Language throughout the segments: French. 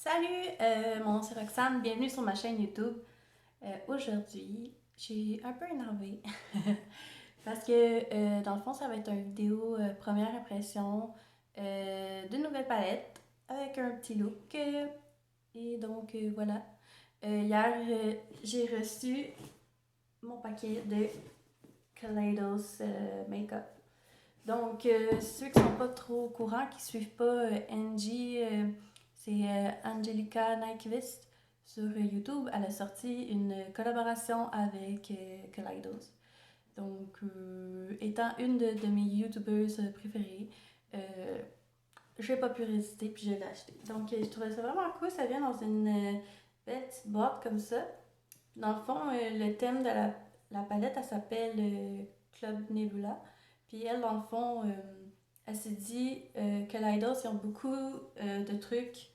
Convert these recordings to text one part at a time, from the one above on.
Salut, mon nom c'est Roxane, bienvenue sur ma chaîne YouTube. Aujourd'hui, j'ai un peu énervée parce que dans le fond, ça va être une vidéo première impression d'une nouvelle palette avec un petit look. Et donc voilà. Hier, j'ai reçu mon paquet de Kaleidos Makeup. Donc, ceux qui sont pas trop au courant, qui suivent pas Angie, c'est Angelica Nyquist sur YouTube. Elle a sorti une collaboration avec Kaleidos. Donc, étant une de mes YouTubeuses préférées, j'ai pas pu résister puis je l'ai acheté. Donc, je trouvais ça vraiment cool. Ça vient dans une belle petite boîte comme ça. Dans le fond, le thème de la palette, elle s'appelle Club Nebula. Puis elle, dans le fond, elle s'est dit que l'Idols, ils ont beaucoup de trucs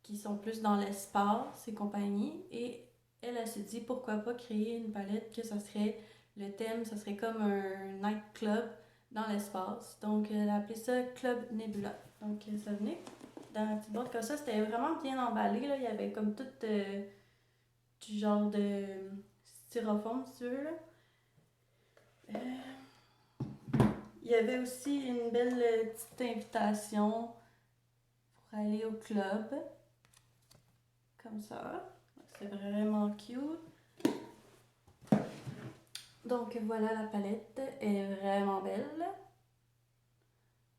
qui sont plus dans l'espace et compagnie. Et elle s'est dit pourquoi pas créer une palette que ça serait, le thème, ça serait comme un nightclub dans l'espace. Donc elle a appelé ça Club Nebula. Donc ça venait dans la petite boîte comme ça. C'était vraiment bien emballé, là. Il y avait comme tout du genre de styrofoam, si tu veux, là. Il y avait aussi une belle petite invitation pour aller au club. Comme ça. C'est vraiment cute. Donc voilà, la palette est vraiment belle.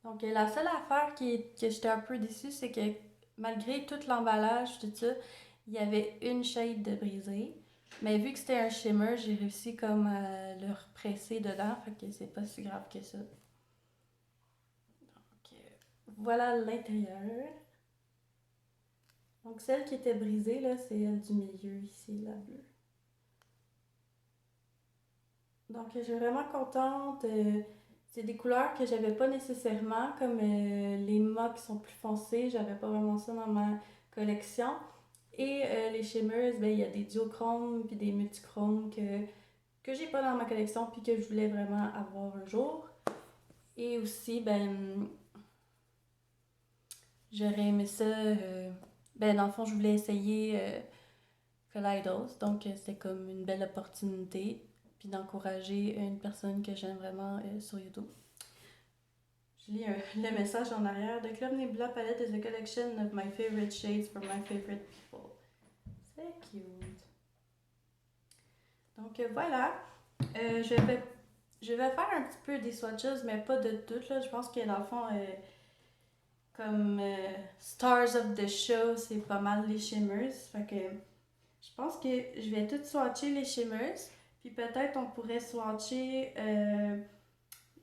Donc la seule affaire que j'étais un peu déçue, c'est que malgré tout l'emballage, tout ça, il y avait une shade de brisée. Mais vu que c'était un shimmer, j'ai réussi comme à le represser dedans, fait que c'est pas si grave que ça. Donc voilà l'intérieur. Donc celle qui était brisée, là, c'est elle du milieu ici, la bleue. Donc je suis vraiment contente. C'est des couleurs que j'avais pas nécessairement, comme les mâts qui sont plus foncés, j'avais pas vraiment ça dans ma collection. Et les shimmers, ben il y a des duochromes puis des multichromes que j'ai pas dans ma collection puis que je voulais vraiment avoir un jour. Et aussi, ben j'aurais aimé ça. Ben dans le fond, je voulais essayer Kaleidos, donc c'était comme une belle opportunité puis d'encourager une personne que j'aime vraiment sur YouTube. Je lis le message en arrière. The Club Nebula palette is a collection of my favorite shades for my favorite people. C'est cute. Donc voilà. Euh, je, vais, je vais faire un petit peu des swatches, mais pas de toutes. Là. Je pense que dans le fond, comme Stars of the Show, c'est pas mal les shimmers. Fait que je pense que je vais tout swatcher les shimmers. Puis peut-être on pourrait swatcher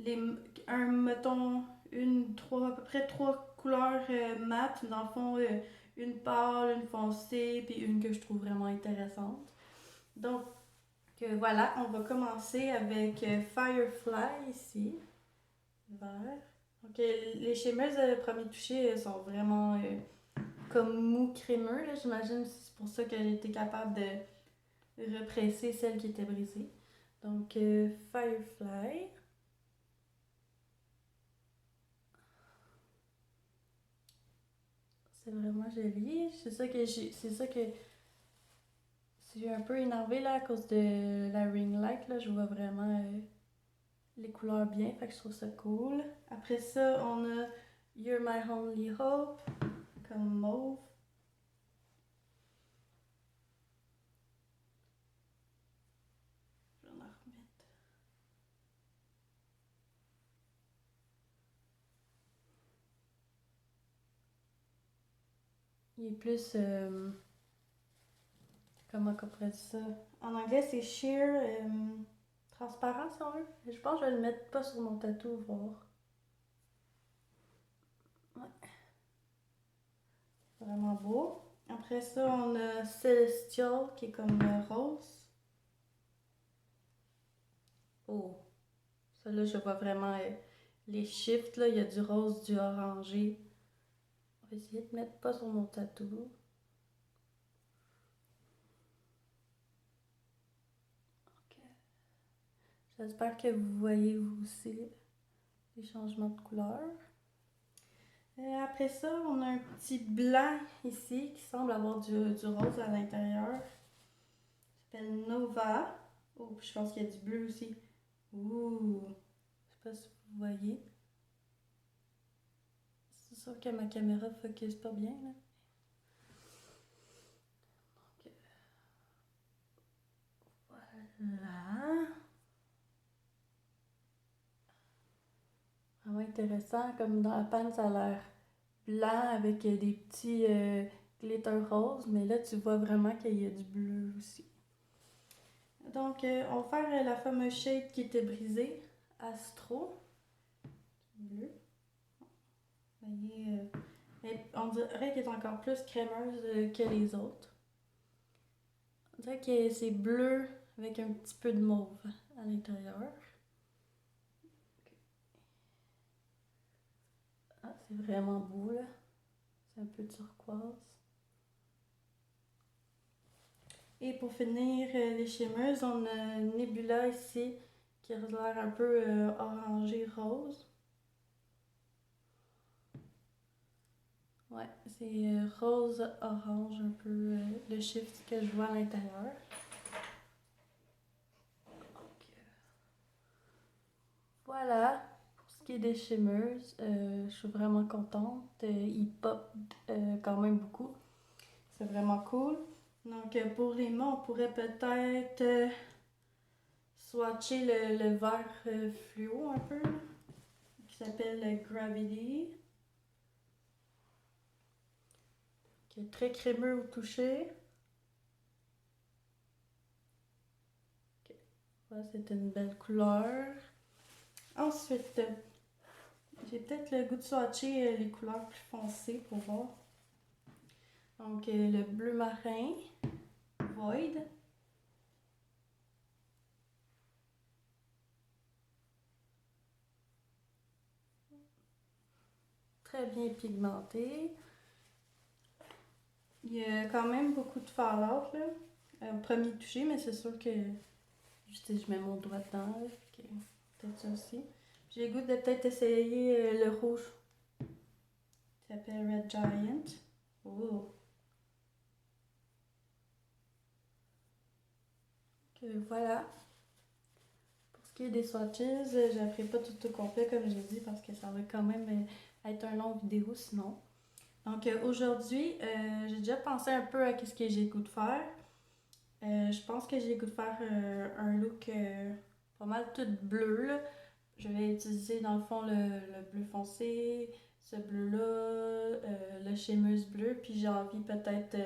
les, mettons, à peu près trois couleurs mat, dans le fond, une pâle, une foncée, puis une que je trouve vraiment intéressante. Donc, voilà, on va commencer avec Firefly ici, vert. Donc, les shimmers de premier toucher sont vraiment comme mou crémeux, là, j'imagine, c'est pour ça que j'ai été capable de represser celle qui était brisée. Donc, Firefly. C'est vraiment joli. C'est ça que je suis un peu énervée là à cause de la ring light là. Je vois vraiment les couleurs bien, fait que je trouve ça cool. Après ça, on a You're My Only Hope comme mauve. Je vais en remettre. Il est plus comment on pourrait dire ça? En anglais, c'est sheer transparent si on veut. Je pense que je vais le mettre pas sur mon tatou, voir. Ouais, vraiment beau. Après ça, on a Celestial qui est comme rose. Oh, ça là, je vois vraiment les shifts, là. Il y a du rose, du orangé. On va essayer de mettre pas sur mon tatou. Ok. J'espère que vous voyez vous aussi les changements de couleur. Après ça, on a un petit blanc ici qui semble avoir du rose à l'intérieur. Ça s'appelle Nova. Oh, je pense qu'il y a du bleu aussi. Ouh! Je sais pas si vous voyez. C'est sûr que ma caméra focus pas bien, là. Donc, voilà. Vraiment intéressant. Comme dans la panne, ça a l'air blanc avec des petits glitter roses. Mais là, tu vois vraiment qu'il y a du bleu aussi. Donc, on va faire la fameuse shade qui était brisée. Astro. Bleu. Vous voyez, on dirait qu'elle est encore plus crémeuse que les autres. On dirait que c'est bleu avec un petit peu de mauve à l'intérieur. Ah, c'est vraiment beau là. C'est un peu turquoise. Et pour finir les shimmers, on a Nebula ici qui a l'air un peu orangé rose. Ouais, c'est rose-orange un peu le shift que je vois à l'intérieur. Voilà, pour ce qui est des shimmers, je suis vraiment contente. Ils pop quand même beaucoup. C'est vraiment cool. Donc pour les mains, on pourrait peut-être swatcher le vert fluo un peu, là, qui s'appelle Gravity. Qui est très crémeux au toucher. Okay. Voilà, c'est une belle couleur. Ensuite, j'ai peut-être le goût de swatcher les couleurs plus foncées pour voir. Donc, le bleu marin, Void. Très bien pigmenté. Il y a quand même beaucoup de fallout là, au premier toucher, mais c'est sûr que je mets mon doigt dedans, là, peut-être ça aussi. J'ai le goût de peut-être essayer le rouge. Il s'appelle Red Giant. Oh! Voilà. Pour ce qui est des swatches, je ne ferai pas tout au complet comme j'ai dit parce que ça va quand même être un long vidéo sinon. Donc aujourd'hui, j'ai déjà pensé un peu à ce que j'ai le goût de faire. Je pense que j'ai le goût de faire un look pas mal tout bleu, là. Je vais utiliser dans le fond le bleu foncé, ce bleu-là, le shimmers bleu, puis j'ai envie peut-être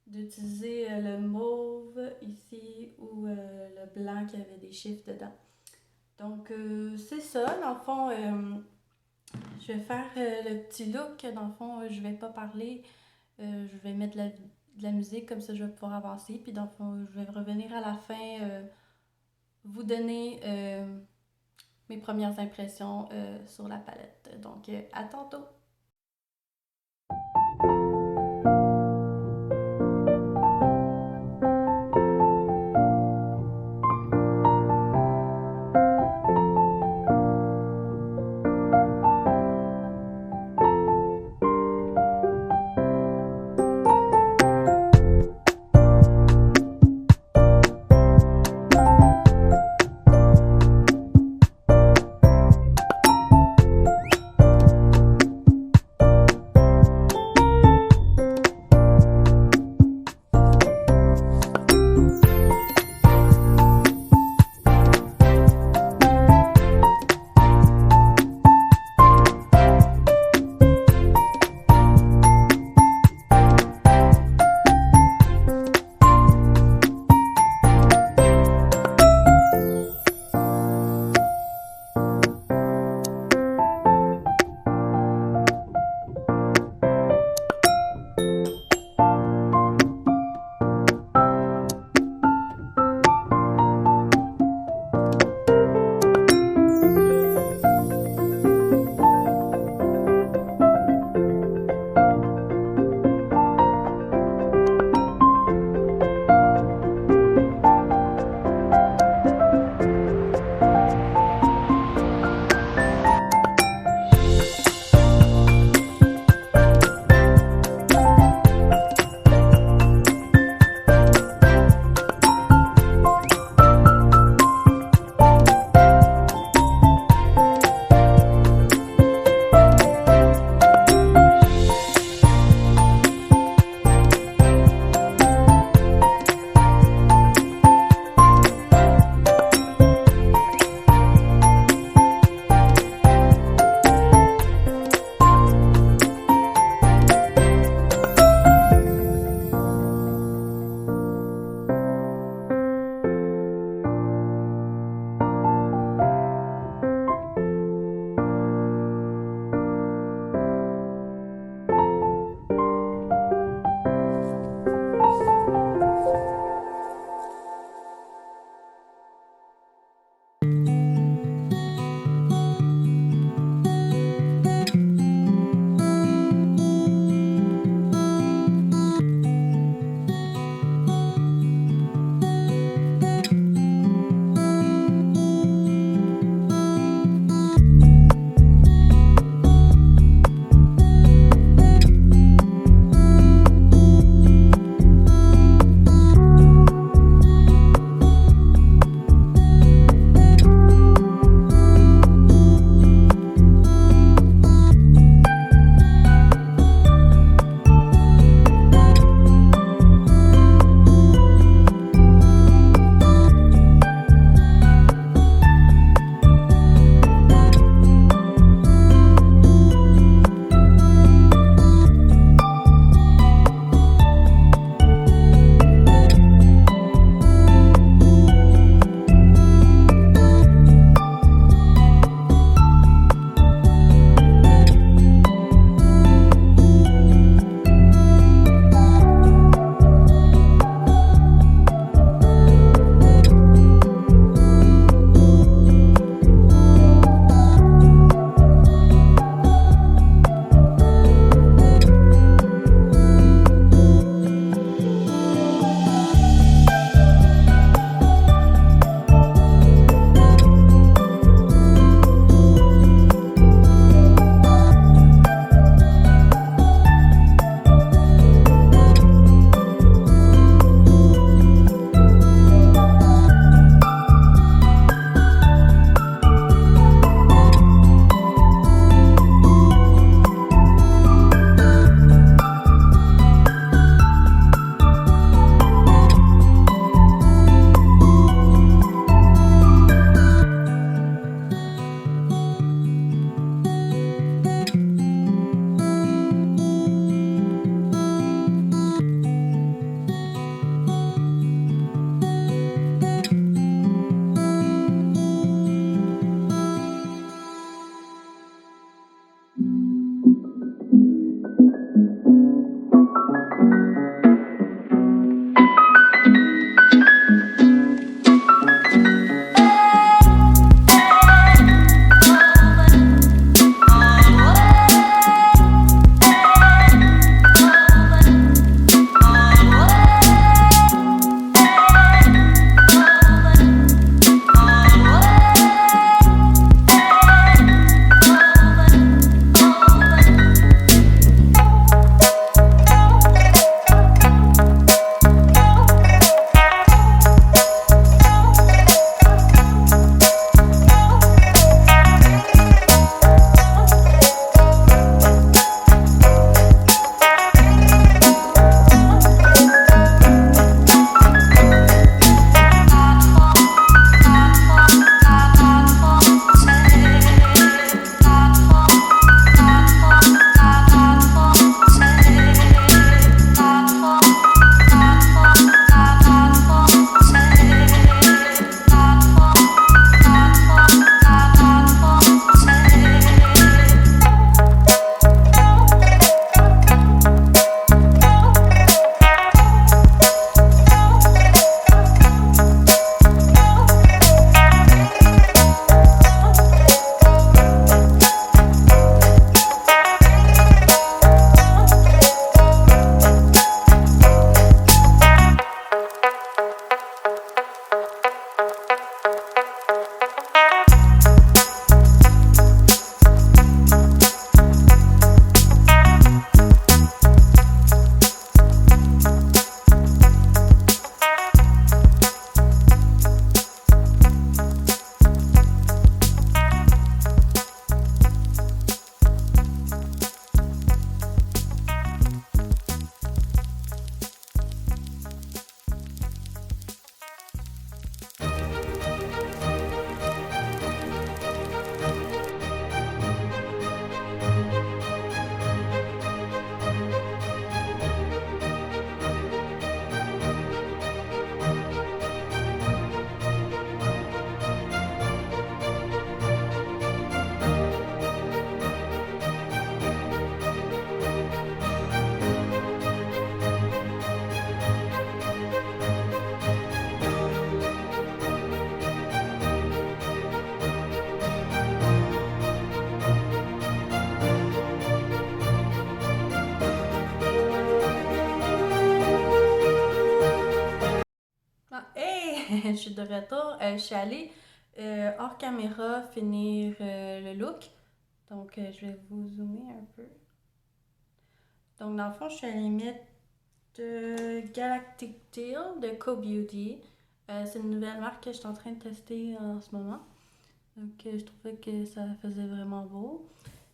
d'utiliser le mauve ici ou le blanc qui avait des chiffres dedans. Donc c'est ça, dans le fond, je vais faire le petit look, dans le fond, je vais pas parler, je vais mettre de la musique, comme ça je vais pouvoir avancer, puis dans le fond, je vais revenir à la fin, vous donner mes premières impressions sur la palette. Donc, à tantôt! je suis de retour. Je suis allée hors caméra finir le look. Donc, je vais vous zoomer un peu. Donc, dans le fond, je suis allée mettre Galactic Teal de Co-Beauty. C'est une nouvelle marque que je suis en train de tester en ce moment. Donc, je trouvais que ça faisait vraiment beau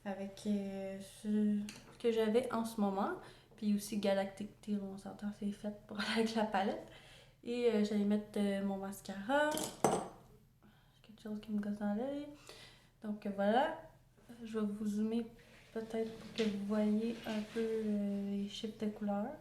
avec ce que j'avais en ce moment. Puis aussi Galactic Teal, on s'entend, c'est fait pour aller avec la palette. Et j'allais mettre mon mascara. Quelque chose qui me gosse dans l'œil. Donc voilà. Je vais vous zoomer peut-être pour que vous voyez un peu les shifts de couleurs.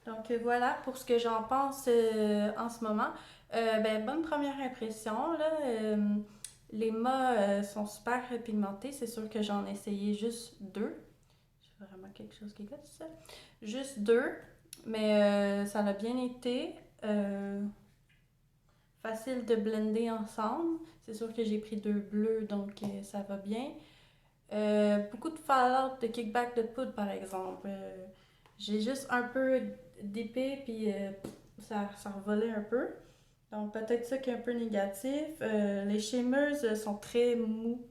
Donc voilà pour ce que j'en pense en ce moment. Ben, bonne première impression, là. Les mâts sont super pigmentés. C'est sûr que j'en ai essayé juste deux. C'est vraiment quelque chose qui gosse ça. Juste deux, mais ça a bien été. Facile de blender ensemble. C'est sûr que j'ai pris deux bleus, donc ça va bien. Beaucoup de fallout de kickback de poudre, par exemple. J'ai juste un peu d'épée, puis ça revolait un peu. Donc peut-être ça qui est un peu négatif. Les shimmers sont très mous.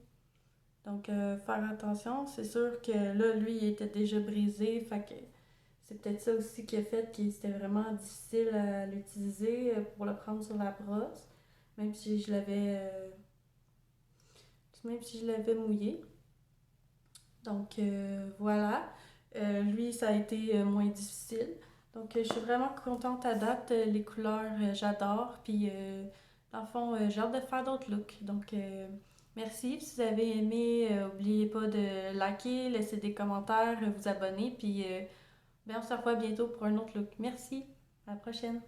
Donc faire attention. C'est sûr que là, lui, il était déjà brisé. Fait que c'est peut-être ça aussi qui a fait que c'était vraiment difficile à l'utiliser pour le prendre sur la brosse. Même si je l'avais même si je l'avais mouillé. Donc voilà. Lui, ça a été moins difficile. Donc je suis vraiment contente à date. Les couleurs, j'adore. Puis dans le fond, j'ai hâte de faire d'autres looks. Donc merci. Si vous avez aimé, n'oubliez pas de liker, laisser des commentaires, vous abonner. Puis ben, on se revoit bientôt pour un autre look. Merci. À la prochaine.